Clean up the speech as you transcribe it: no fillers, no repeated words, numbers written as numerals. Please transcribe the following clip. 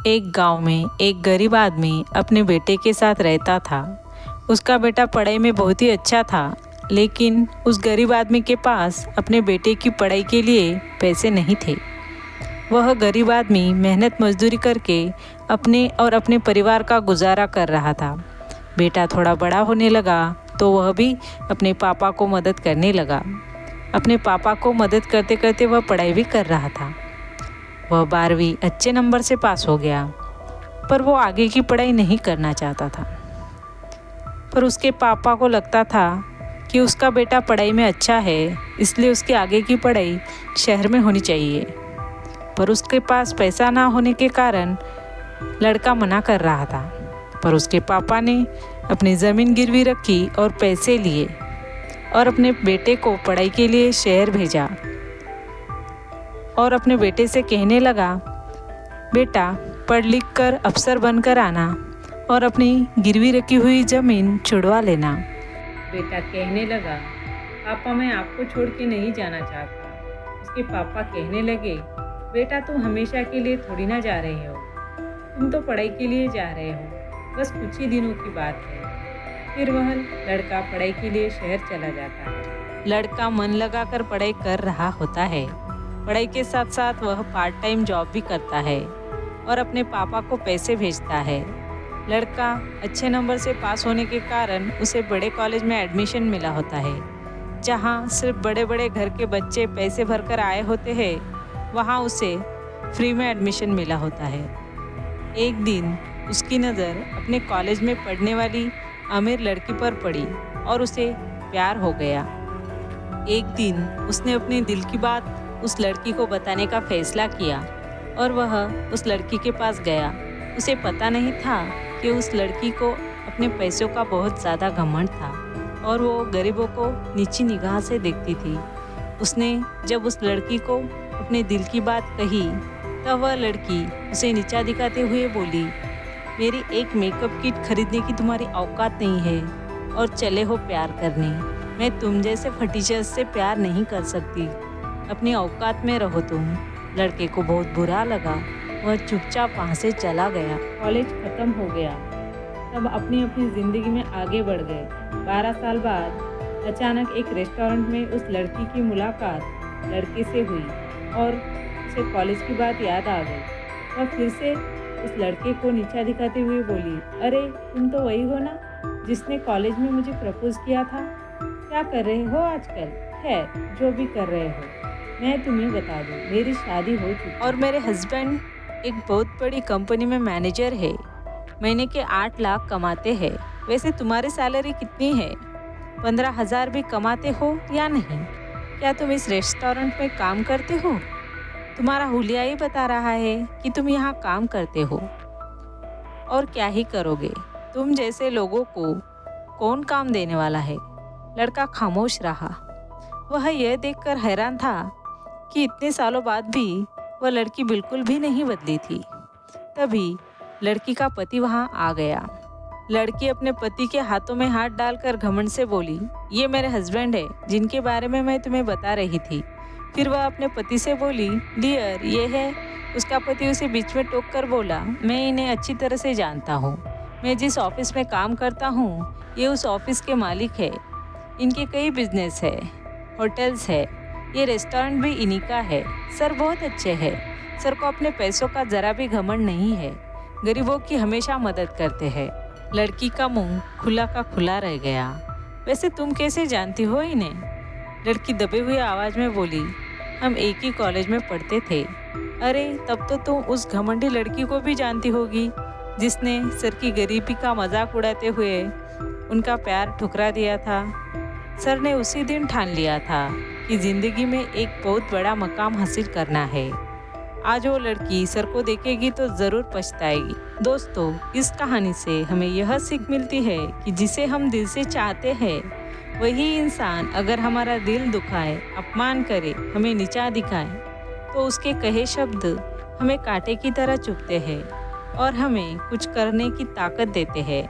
एक गांव में एक गरीब आदमी अपने बेटे के साथ रहता था। उसका बेटा पढ़ाई में बहुत ही अच्छा था, लेकिन उस गरीब आदमी के पास अपने बेटे की पढ़ाई के लिए पैसे नहीं थे। वह गरीब आदमी मेहनत मजदूरी करके अपने और अपने परिवार का गुजारा कर रहा था। बेटा थोड़ा बड़ा होने लगा तो वह भी अपने पापा को मदद करने लगा। अपने पापा को मदद करते करते वह पढ़ाई भी कर रहा था। वह 12वीं अच्छे नंबर से पास हो गया, पर वो आगे की पढ़ाई नहीं करना चाहता था। पर उसके पापा को लगता था कि उसका बेटा पढ़ाई में अच्छा है, इसलिए उसकी आगे की पढ़ाई शहर में होनी चाहिए। पर उसके पास पैसा ना होने के कारण लड़का मना कर रहा था। पर उसके पापा ने अपनी ज़मीन गिरवी रखी और पैसे लिए और अपने बेटे को पढ़ाई के लिए शहर भेजा और अपने बेटे से कहने लगा, बेटा पढ़ लिख कर अफसर बनकर आना और अपनी गिरवी रखी हुई ज़मीन छुड़वा लेना। बेटा कहने लगा, पापा मैं आपको छोड़ के नहीं जाना चाहता। उसके पापा कहने लगे, बेटा तुम हमेशा के लिए थोड़ी ना जा रहे हो, तुम तो पढ़ाई के लिए जा रहे हो, बस कुछ ही दिनों की बात है। फिर वह लड़का पढ़ाई के लिए शहर चला जाता है। लड़का मन लगाकर पढ़ाई कर रहा होता है। पढ़ाई के साथ साथ वह पार्ट टाइम जॉब भी करता है और अपने पापा को पैसे भेजता है। लड़का अच्छे नंबर से पास होने के कारण उसे बड़े कॉलेज में एडमिशन मिला होता है। जहाँ सिर्फ बड़े बड़े घर के बच्चे पैसे भरकर आए होते हैं, वहाँ उसे फ्री में एडमिशन मिला होता है। एक दिन उसकी नज़र अपने कॉलेज में पढ़ने वाली अमीर लड़की पर पड़ी और उसे प्यार हो गया। एक दिन उसने अपने दिल की बात उस लड़की को बताने का फैसला किया और वह उस लड़की के पास गया। उसे पता नहीं था कि उस लड़की को अपने पैसों का बहुत ज़्यादा घमंड था और वो गरीबों को नीची निगाह से देखती थी। उसने जब उस लड़की को अपने दिल की बात कही, तब वह लड़की उसे नीचा दिखाते हुए बोली, मेरी एक मेकअप किट खरीदने की तुम्हारी औकात नहीं है और चले हो प्यार करने। मैं तुम जैसे फटीचर से प्यार नहीं कर सकती, अपनी औकात में रहो तुम। लड़के को बहुत बुरा लगा, वह चुपचाप वहाँ से चला गया। कॉलेज ख़त्म हो गया, तब अपनी अपनी ज़िंदगी में आगे बढ़ गए। 12 साल बाद अचानक एक रेस्टोरेंट में उस लड़की की मुलाकात लड़के से हुई और उसे कॉलेज की बात याद आ गई। वह फिर से उस लड़के को नीचा दिखाते हुए बोली, अरे तुम तो वही हो ना जिसने कॉलेज में मुझे प्रपोज किया था। क्या कर रहे हो आजकल? है जो भी कर रहे हो, मैं तुम्हें बता दूं, मेरी शादी हो चुकी और मेरे हस्बैंड एक बहुत बड़ी कंपनी में मैनेजर है। महीने के 8 लाख कमाते हैं। वैसे तुम्हारी सैलरी कितनी है? 15,000 भी कमाते हो या नहीं? क्या तुम इस रेस्टोरेंट में काम करते हो? तुम्हारा हुलिया ही बता रहा है कि तुम यहाँ काम करते हो, और क्या ही करोगे? तुम जैसे लोगों को कौन काम देने वाला है? लड़का खामोश रहा। वह यह देखकर हैरान था कि इतने सालों बाद भी वह लड़की बिल्कुल भी नहीं बदली थी। तभी लड़की का पति वहाँ आ गया। लड़की अपने पति के हाथों में हाथ डालकर घमंड से बोली, ये मेरे हस्बैंड है जिनके बारे में मैं तुम्हें बता रही थी। फिर वह अपने पति से बोली, डियर ये है। उसका पति उसे बीच में टोक कर बोला, मैं इन्हें अच्छी तरह से जानता हूँ। मैं जिस ऑफिस में काम करता हूँ, ये उस ऑफिस के मालिक है। इनके कई बिजनेस है, होटल्स है, ये रेस्टोरेंट भी इन्हीं का है। सर बहुत अच्छे हैं। सर को अपने पैसों का ज़रा भी घमंड नहीं है। गरीबों की हमेशा मदद करते हैं। लड़की का मुंह खुला का खुला रह गया। वैसे तुम कैसे जानती हो इन्हें? लड़की दबे हुए आवाज़ में बोली, हम एक ही कॉलेज में पढ़ते थे। अरे तब तो तुम उस घमंडी लड़की को भी जानती होगी जिसने सर की गरीबी का मजाक उड़ाते हुए उनका प्यार ठुकरा दिया था। सर ने उसी दिन ठान लिया था कि ज़िंदगी में एक बहुत बड़ा मकाम हासिल करना है। आज वो लड़की सर को देखेगी तो ज़रूर पछताएगी। दोस्तों, इस कहानी से हमें यह सीख मिलती है कि जिसे हम दिल से चाहते हैं, वही इंसान अगर हमारा दिल दुखाए, अपमान करे, हमें नीचा दिखाए, तो उसके कहे शब्द हमें कांटे की तरह चुभते हैं और हमें कुछ करने की ताकत देते हैं।